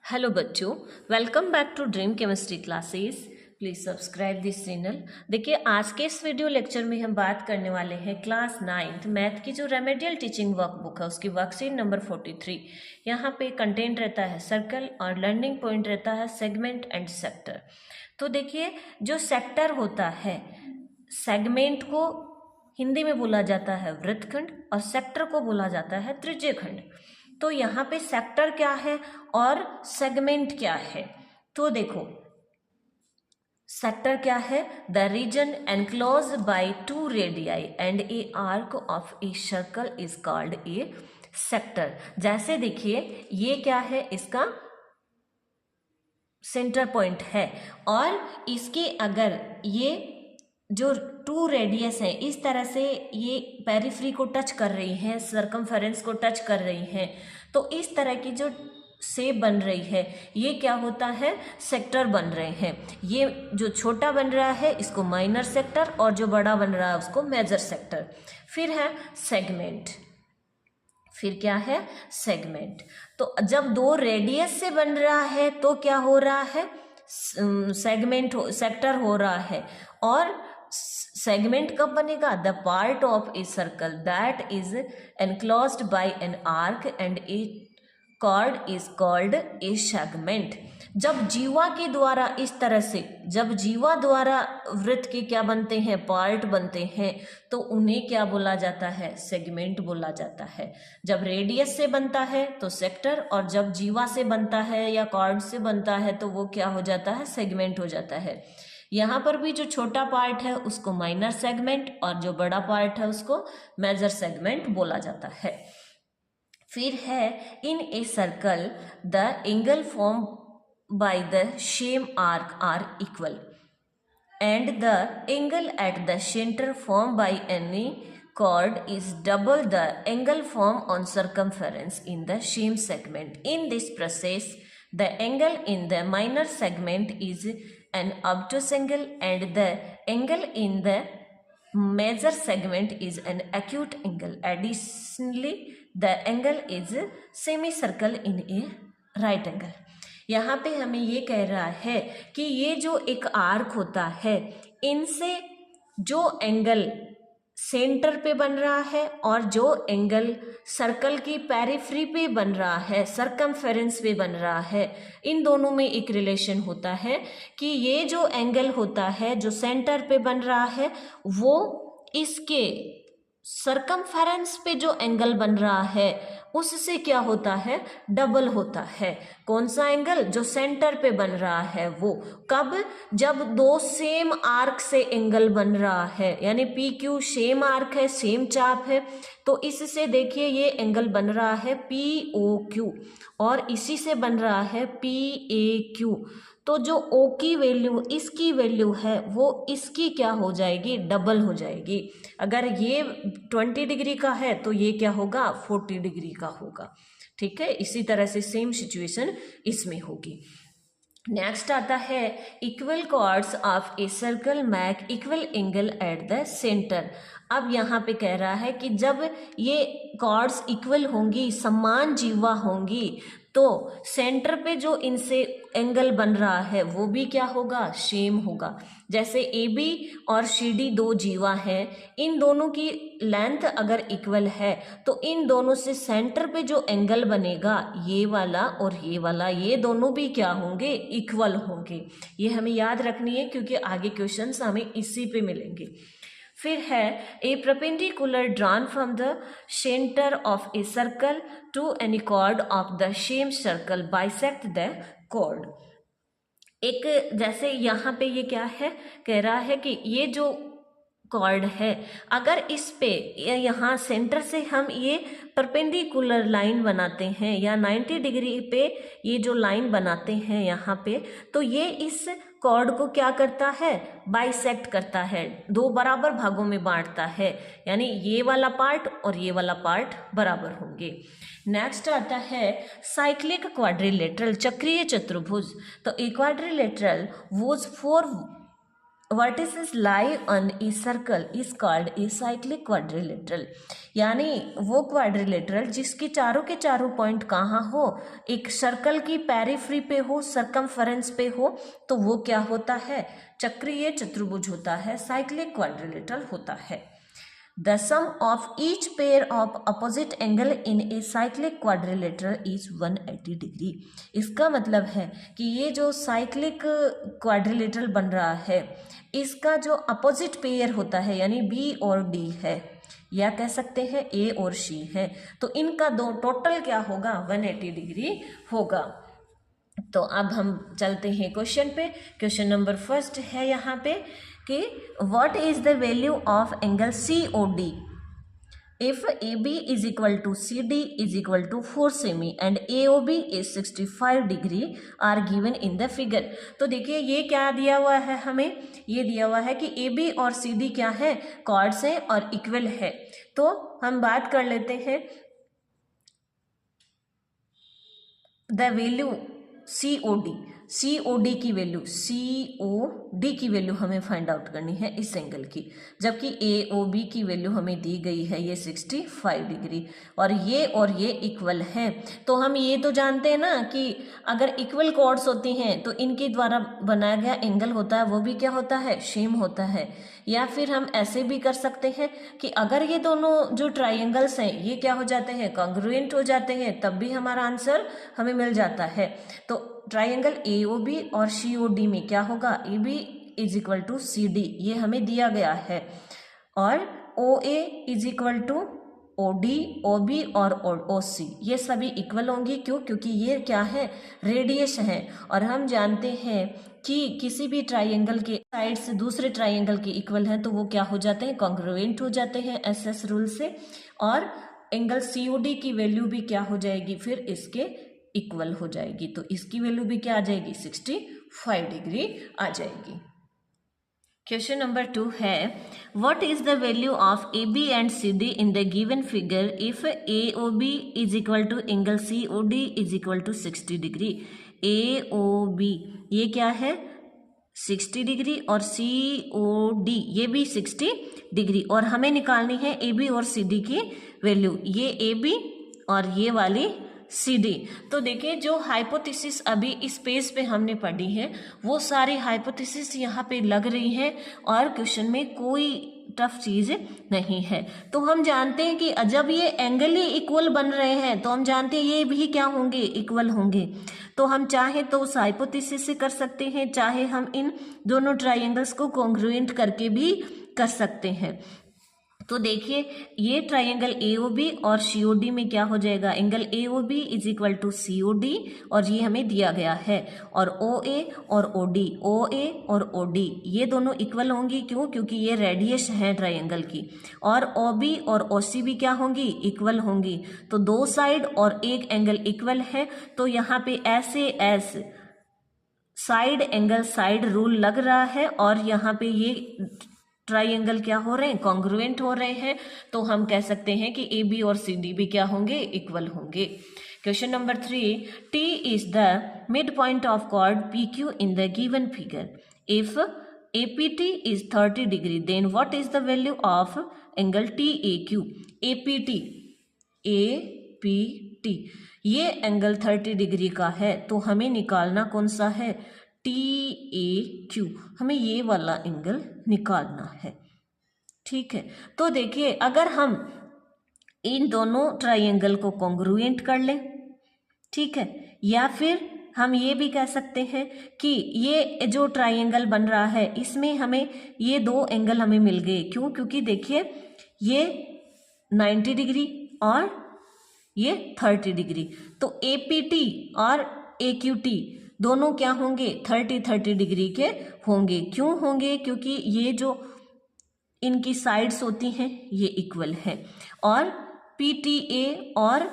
Hello बच्चों, welcome back to Dream Chemistry classes. Please subscribe this channel. देखिए, आज के इस वीडियो लेक्चर में हम बात करने वाले हैं क्लास 9th मैथ की जो रेमेडियल टीचिंग वर्कबुक है उसकी वर्कशीट नंबर 43। यहाँ पे कंटेंट रहता है सर्कल और लर्निंग पॉइंट रहता है सेगमेंट एंड सेक्टर। तो देखिए, जो सेक्टर होता है, सेगमेंट को हिंदी में बोला जाता है वृत्तखंड और सेक्टर को बोला जाता है त्रिज्यखंड। तो यहाँ पे सेक्टर क्या है और सेगमेंट क्या है, तो देखो सेक्टर क्या है, the region enclose by two radii and a arc of a circle is called a sector. जैसे देखिए, ये क्या है, इसका सेंटर पॉइंट है और इसके अगर ये जो टू रेडियस है इस तरह से ये पेरिफ्री को टच कर रही हैं, सरकमफेरेंस को टच कर रही हैं, तो इस तरह की जो शेप बन रही है ये क्या होता है, सेक्टर बन रहे हैं। ये जो छोटा बन रहा है इसको माइनर सेक्टर और जो बड़ा बन रहा है उसको मेजर सेक्टर। फिर है सेगमेंट, फिर क्या है सेगमेंट। तो जब दो रेडियस से बन रहा है तो क्या हो रहा है, सेगमेंट सेक्टर हो रहा है। और सेगमेंट कब बनेगा, the part of a circle that is enclosed by an arc and a chord is called a segment. जब जीवा के द्वारा इस तरह से, जब जीवा द्वारा वृत्त के क्या बनते हैं, पार्ट बनते हैं, तो उन्हें क्या बोला जाता है, सेगमेंट बोला जाता है। जब रेडियस से बनता है तो सेक्टर, और जब जीवा से बनता है या कॉर्ड से बनता है तो वो क्या हो जाता है, सेगमेंट हो जाता है। यहाँ पर भी जो छोटा पार्ट है उसको माइनर सेगमेंट और जो बड़ा पार्ट है उसको मेजर सेगमेंट बोला जाता है। फिर है in a circle the angle form by the same arc are equal and the angle at the centre form by any chord is double the angle formed on circumference in the same segment. In this process, the angle in the minor segment is an obtuse angle and the angle in the major segment is an acute angle. Additionally, the angle is semicircle in a right angle. यहाँ पे हमें ये कह रहा है कि ये जो एक आर्क होता है इनसे जो एंगल सेंटर पे बन रहा है और जो एंगल सर्कल की पेरिफ्री पे बन रहा है, सरकमफेरेंस पे बन रहा है, इन दोनों में एक रिलेशन होता है कि ये जो एंगल होता है जो सेंटर पे बन रहा है वो इसके सरकमफेरेंस पे जो एंगल बन रहा है उससे क्या होता है, डबल होता है। कौन सा एंगल, जो सेंटर पे बन रहा है वो कब, जब दो सेम आर्क से एंगल बन रहा है, यानी पी क्यू सेम आर्क है, सेम चाप है, तो इससे देखिए ये एंगल बन रहा है पी ओ क्यू और इसी से बन रहा है पी ए क्यू। तो जो ओ की वैल्यू इसकी वैल्यू है वो इसकी क्या हो जाएगी, डबल हो जाएगी। अगर ये 20 डिग्री का है तो ये क्या होगा, 40 डिग्री का होगा। ठीक है, इसी तरह से सेम सिचुएशन इसमें होगी। नेक्स्ट आता है equal chords of a circle make equal angle at the centre. अब यहाँ पे कह रहा है कि जब ये कॉर्ड्स इक्वल होंगी, समान जीवा होंगी, तो सेंटर पे जो इनसे एंगल बन रहा है वो भी क्या होगा, सेम होगा। जैसे ए बी और सी डी दो जीवा हैं, इन दोनों की लेंथ अगर इक्वल है तो इन दोनों से सेंटर पे जो एंगल बनेगा ये वाला और ये वाला, ये दोनों भी क्या होंगे, इक्वल होंगे। ये हमें याद रखनी है क्योंकि आगे क्वेश्चंस हमें इसी पे मिलेंगे। फिर है a perpendicular drawn from the centre of a circle to any chord of the same circle bisect the chord. एक जैसे यहाँ पे ये क्या है, कह रहा है कि ये जो कॉर्ड है अगर इस पे यहाँ सेंटर से हम ये परपेंडिकुलर लाइन बनाते हैं या 90 डिग्री पे ये जो लाइन बनाते हैं यहाँ पे, तो ये इस कॉर्ड को क्या करता है, बाइसेक्ट करता है, दो बराबर भागों में बांटता है, यानी ये वाला पार्ट और ये वाला पार्ट बराबर होंगे। नेक्स्ट आता है साइक्लिक क्वाड्रिलेटरल, चक्रीय चतुर्भुज। तो a quadrilateral was 4 vertices lie on a circle is called a cyclic quadrilateral। यानी वो क्वाड्रिलेटरल जिसके चारों के चारों पॉइंट कहाँ हो, एक सर्कल की पेरिफ्री पे हो, सरकमफेरेंस पे हो, तो वो क्या होता है, चक्रीय चतुर्भुज होता है, साइक्लिक क्वाड्रिलेटरल होता है। The sum of each pair of opposite angle in a cyclic quadrilateral is 180 degree. इसका मतलब है कि ये जो साइक्लिक क्वाड्रिलेटरल बन रहा है, इसका जो अपोजिट पेयर होता है यानी बी और डी है, या कह सकते हैं ए और सी है, तो इनका दो टोटल क्या होगा, 180 डिग्री होगा। तो अब हम चलते हैं क्वेश्चन पे। क्वेश्चन नंबर फर्स्ट है यहाँ पे कि what is the value of angle c o d if a B is equal to C d is equal to 4 cm and a O B is 65 degree are given in the figure. तो देखिए ये क्या दिया हुआ है हमें, ये दिया हुआ है कि ए बी और सी डी क्या है, कॉर्ड्स हैं और इक्वल है। तो हम बात कर लेते हैं the value c o d की वैल्यू, सी ओ डी की वैल्यू हमें फाइंड आउट करनी है इस एंगल की, जबकि ए ओ बी की वैल्यू हमें दी गई है ये 65 डिग्री और ये इक्वल हैं। तो हम ये तो जानते हैं ना कि अगर इक्वल कॉर्ड्स होती हैं तो इनके द्वारा बनाया गया एंगल होता है वो भी क्या होता है, सेम होता है। या फिर हम ऐसे भी कर सकते हैं कि अगर ये दोनों जो ट्राइंगल्स हैं ये क्या हो जाते हैं, कॉन्ग्रुएंट हो जाते हैं, तब भी हमारा आंसर हमें मिल जाता है। तो ट्राइंगल ए ओ बी और सी ओ डी में क्या होगा, A B is equal to C D, ये हमें दिया गया है, और O A is equal to O D, O B और ओ सी, ये सभी इक्वल होंगी। क्यों, क्योंकि ये क्या है, रेडियस है, और हम जानते हैं कि किसी भी ट्राइंगल के साइड से दूसरे ट्राइंगल के इक्वल हैं तो वो क्या हो जाते हैं, कॉन्ग्रुएंट हो जाते हैं एसएस रूल से, और एंगल सी ओ डी की वैल्यू भी क्या हो जाएगी, फिर इसके इक्वल हो जाएगी। तो इसकी वैल्यू भी क्या आ जाएगी, 65 डिग्री आ जाएगी। क्वेश्चन नंबर 2 है what is the value of a B and c d in the given figure if a O B is equal to angle c o d is equal to 60 degree. A O B ये क्या है, 60 degree, और C o D ये भी 60 degree, और हमें निकालनी है ए बी और सी डी की वैल्यू, ये ए बी और ये वाली सी डी। तो देखिए जो हाइपोथेसिस अभी इस पेज पे हमने पढ़ी है वो सारी हाइपोथेसिस यहाँ पे लग रही है और क्वेश्चन में कोई टफ चीज़ नहीं है। तो हम जानते हैं कि जब ये एंगल ही इक्वल बन रहे हैं तो हम जानते हैं ये भी क्या होंगे, इक्वल होंगे। तो हम चाहे तो उस हाइपोथेसिस से कर सकते हैं, चाहे हम इन दोनों ट्राइंगल्स को कॉन्ग्रुएंट करके भी कर सकते हैं। तो देखिए ये ट्राइंगल ए ओ बी और सी ओ डी में क्या हो जाएगा, angle A O B is equal to c o d, और ये हमें दिया गया है, और ओ ए और ओ डी, ओ ए और ओ डी ये दोनों इक्वल होंगी। क्यों, क्योंकि ये रेडियस है ट्राइंगल की, और ओ बी और ओ सी भी क्या होंगी, इक्वल होंगी। तो दो साइड और एक एंगल इक्वल है, तो यहाँ पे ऐसे S side angle side rule लग रहा है, और यहाँ पे ये ट्राइंगल क्या हो रहे हैं, कॉन्ग्रुएंट हो रहे हैं। तो हम कह सकते हैं कि ए बी और सी डी भी क्या होंगे, इक्वल होंगे। Question number 3 t is the mid point of chord p q in the given figure if a p t is 30 degree then what is the value of angle t a q. A p t ये angle 30 degree का है, तो हमें निकालना कौन सा है, T a Q, हमें ये वाला एंगल निकालना है। ठीक है, तो देखिए अगर हम इन दोनों ट्राइंगल को कॉन्ग्रुएंट कर लें, ठीक है, या फिर हम ये भी कह सकते हैं कि ये जो ट्राइंगल बन रहा है इसमें हमें ये दो एंगल हमें मिल गए। क्यों, क्योंकि देखिए ये 90 डिग्री और ये 30 डिग्री, तो ए पी टी और ए क्यू टी दोनों क्या होंगे, 30 डिग्री के होंगे। क्यों होंगे, क्योंकि ये जो इनकी साइड्स होती हैं ये इक्वल है, और पी टी ए और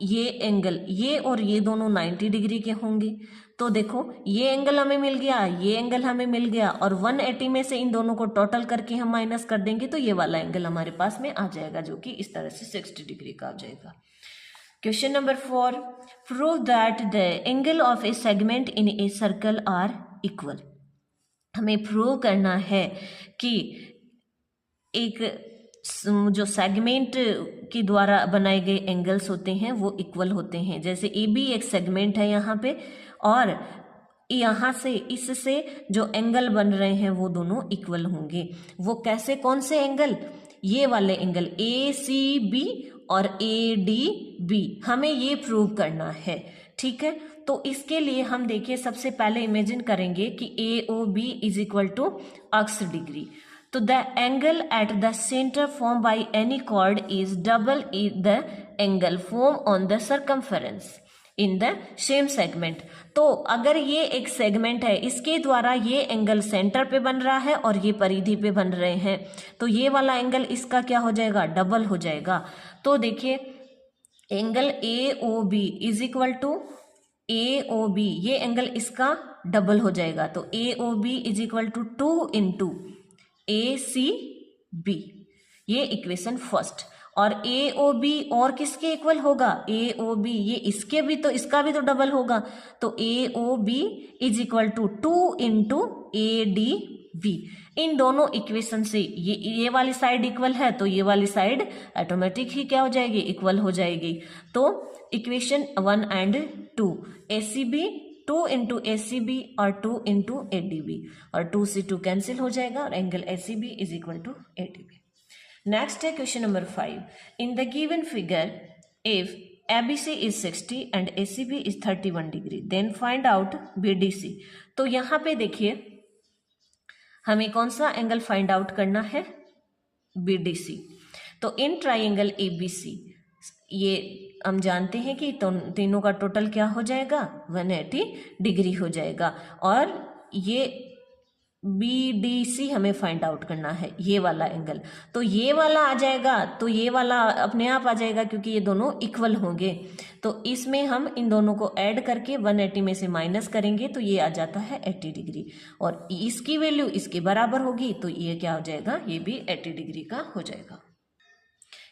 ये एंगल ये और ये दोनों 90 डिग्री के होंगे। तो देखो ये एंगल हमें मिल गया, ये एंगल हमें मिल गया, और 180 में से इन दोनों को टोटल करके हम माइनस कर देंगे तो ये वाला एंगल हमारे पास में आ जाएगा, जो कि इस तरह से 60 डिग्री का आ जाएगा। Question number 4 prove that the angle of a segment in a circle are equal। हमें प्रूव करना है कि एक जो सेगमेंट के द्वारा बनाए गए एंगल्स होते हैं वो इक्वल होते हैं। जैसे ए बी एक सेगमेंट है यहाँ पे, और यहाँ से इससे जो एंगल बन रहे हैं वो दोनों इक्वल होंगे। वो कैसे, कौन से एंगल? ये वाले एंगल ए सी बी और ए डी बी, हमें ये प्रूव करना है। ठीक है, तो इसके लिए हम देखिए सबसे पहले इमेजिन करेंगे कि A O B is equal to x degree. तो the angle at the centre form by any chord is double the angle form on the circumference in the same segment. तो अगर ये एक सेगमेंट है, इसके द्वारा ये एंगल सेंटर पे बन रहा है और ये परिधि पे बन रहे हैं, तो ये वाला एंगल इसका क्या हो जाएगा? डबल हो जाएगा। तो देखिए angle A O B is equal to A O B, ये एंगल इसका डबल हो जाएगा। तो A O B is equal to 2 into A C B, ये इक्वेशन फर्स्ट। और ए ओ बी और किसके इक्वल होगा? ए ओ बी, ये इसके भी, तो इसका भी तो डबल होगा। तो A O B is equal to 2 into A D B. इन दोनों इक्वेशन से ये वाली साइड इक्वल है, तो ये वाली साइड ऑटोमेटिक ही क्या हो जाएगी? इक्वल हो जाएगी। तो equation 1 and 2, a C b 2 into A C b और 2 इंटू ए डी बी, और 2 से 2 कैंसिल हो जाएगा और angle A C B is equal to A D B. Next है question number 5। In the given figure if ABC is 60 and ACB is 31 degree, then find out BDC। तो यहाँ पे देखिए हमें कौन सा एंगल फाइंड आउट करना है? BDC। तो इन ट्राइंगल ABC, ये हम जानते हैं कि तीनों का टोटल क्या हो जाएगा? 180 डिग्री हो जाएगा। और ये BDC हमें फाइंड आउट करना है, ये वाला एंगल। तो ये वाला आ जाएगा, तो ये वाला अपने आप आ जाएगा क्योंकि ये दोनों इक्वल होंगे। तो इसमें हम इन दोनों को ऐड करके 180 में से माइनस करेंगे तो ये आ जाता है 80 डिग्री, और इसकी वैल्यू इसके बराबर होगी, तो ये क्या हो जाएगा? ये भी 80 डिग्री का हो जाएगा।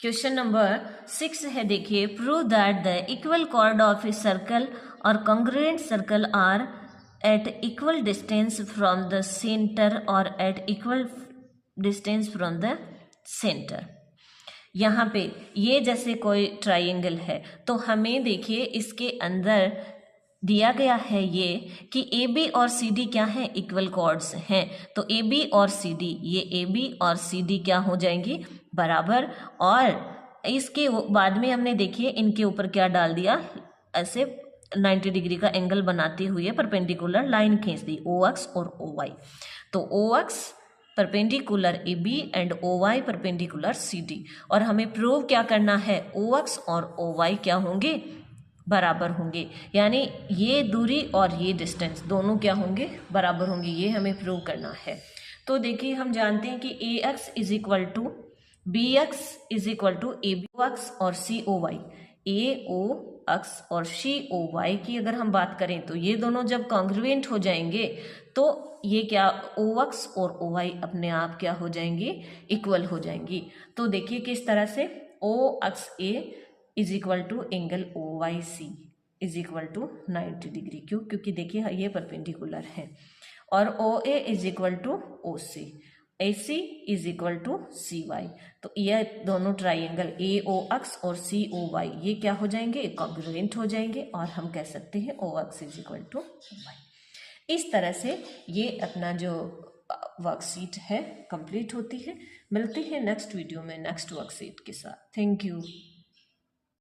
क्वेश्चन नंबर 6 है, देखिए prove that the equal chord of a circle और congruent circle are at equal distance from the center or at equal distance from the center। यहाँ पे ये जैसे कोई ट्राइंगल है, तो हमें देखिए इसके अंदर दिया गया है ये कि ए बी और सी डी क्या है? इक्वल कॉर्ड्स हैं। तो ए बी और सी डी, ये ए बी और सी डी क्या हो जाएंगी? बराबर। और इसके बाद में हमने देखिए इनके ऊपर क्या डाल दिया? ऐसे 90 डिग्री का एंगल बनाते हुए परपेंडिकुलर लाइन खींच दी, ओ एक्स और ओ वाई। तो O X perpendicular A B and O Y perpendicular C D. और हमें प्रूव क्या करना है? ओ एक्स और ओ वाई क्या होंगे? बराबर होंगे, यानी ये दूरी और ये डिस्टेंस दोनों क्या होंगे? बराबर होंगे। ये हमें प्रूव करना है। तो देखिए हम जानते हैं कि A X is equal to B X is equal to A B X और सी ओ वाई। ए ओ एक्स और सी ओ वाई की अगर हम बात करें तो ये दोनों जब कॉन्ग्रुएंट हो जाएंगे तो ये क्या? ओ एक्स और ओ वाई अपने आप क्या हो जाएंगे? इक्वल हो जाएंगी। तो देखिए किस तरह से, O X A is equal to angle O Y C is equal to 90 degree. क्यों? क्योंकि देखिए ये परपेंडिकुलर है। और O A is equal to O C, A C is equal to C Y. तो ये दोनों ट्राइंगल ए ओ एक्स और सी ओ वाई ये क्या हो जाएंगे? कॉन्ग्रुएंट हो जाएंगे, और हम कह सकते हैं O X is equal to Y. इस तरह से ये अपना जो वर्कशीट है कंप्लीट होती है। मिलते हैं नेक्स्ट वीडियो में नेक्स्ट वर्कशीट के साथ। Thank you.